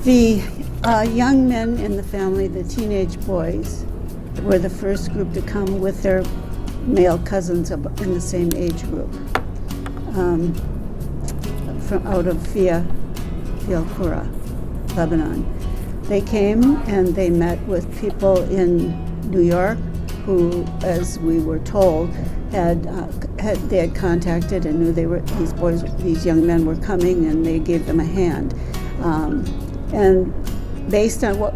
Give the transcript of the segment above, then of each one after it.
The young men in the family, the teenage boys, were the first group to come with their male cousins in the same age group, from out of Fia al-Qura, Lebanon. They came and they met with people in New York who, as we were told, they had contacted and knew these young men were coming, and they gave them a hand. And based on what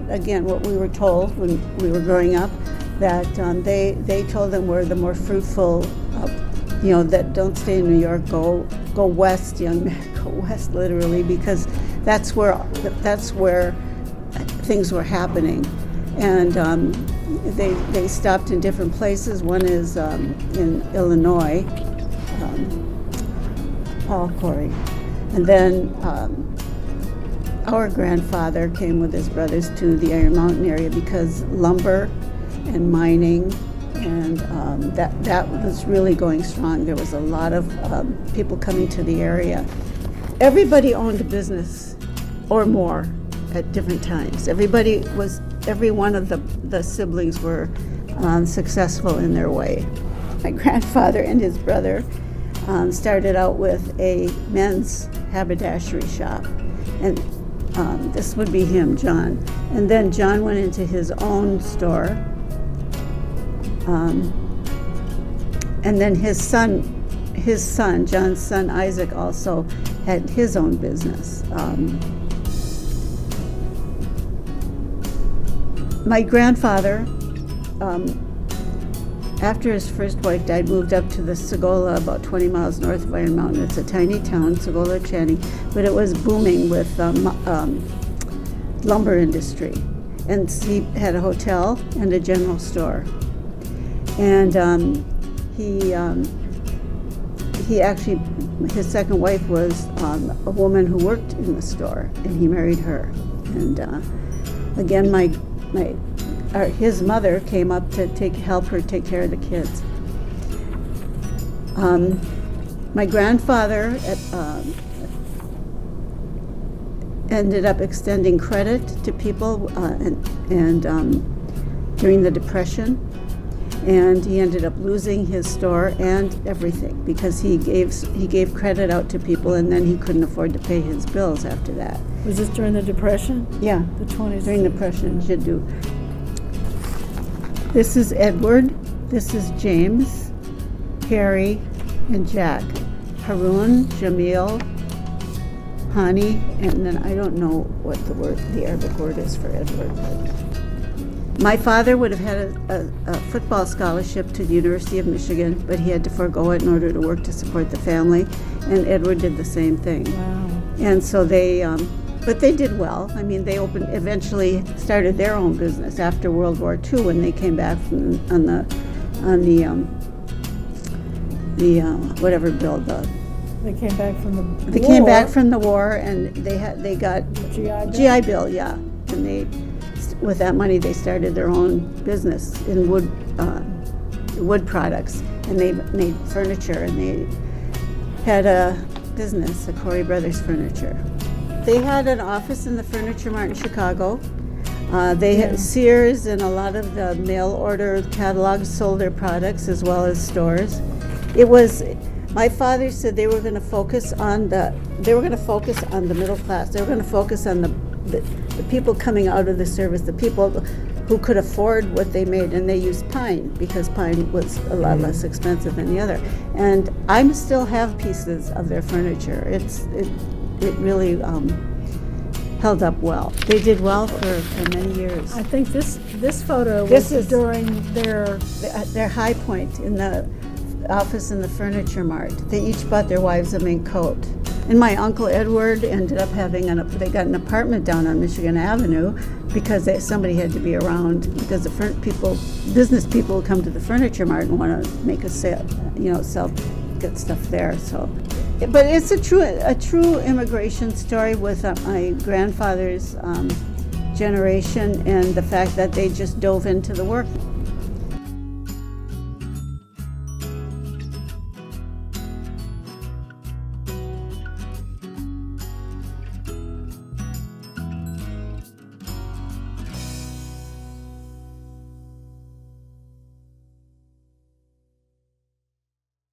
we were told when we were growing up, that they told them were the more fruitful, that don't stay in New York, go west, young men, go west, literally, because that's where things were happening. And they stopped in different places. One is in Illinois, Paul Khoury, and then our grandfather came with his brothers to the Iron Mountain area because lumber and mining, and that was really going strong. There was a lot of people coming to the area. Everybody owned a business or more at different times. Every one of the siblings were successful in their way. My grandfather and his brother started out with a men's haberdashery shop, and this would be him, John. And then John went into his own store, and then his son, John's son Isaac, also had his own business. My grandfather, after his first wife died, moved up to the Sagola, about 20 miles north of Iron Mountain. It's a tiny town, Sagola, Channing, but it was booming with lumber industry. And he had a hotel and a general store. And he actually, his second wife was a woman who worked in the store, and he married her. And again, his mother came up to help her take care of the kids. My grandfather ended up extending credit to people during the Depression, and he ended up losing his store and everything because he gave credit out to people, and then he couldn't afford to pay his bills after that. Was this during the Depression? Yeah, the 20s. During the Depression, Jiddu. This is Edward, this is James, Harry, and Jack. Haroon, Jamil, Hani, and then I don't know what the Arabic word is for Edward. My father would have had a football scholarship to the University of Michigan, but he had to forego it in order to work to support the family, and Edward did the same thing. Wow. And so but they did well. I mean, they eventually started their own business after World War II when they came back from whatever bill They came back from the war. They came back from the war, and they got GI Bill, yeah. And with that money, they started their own business in wood products, and they made furniture, and they had a business, the Khoury Brothers Furniture. They had an office in the Furniture Mart in Chicago. They had Sears, and a lot of the mail order catalogs sold their products as well as stores. My father said they were going to focus on the middle class. They were going to focus on the people coming out of the service, the people who could afford what they made, and they used pine because pine was a lot less expensive than the other. And I still have pieces of their furniture. It really held up well. They did well for many years. I think this photo was during their high point in the office in the Furniture Mart. They each bought their wives a mink coat. And my Uncle Edward ended up they got an apartment down on Michigan Avenue because somebody had to be around, because business people would come to the Furniture Mart and want to make a sale, get stuff there. So, but it's a true immigration story with my grandfather's generation, and the fact that they just dove into the work.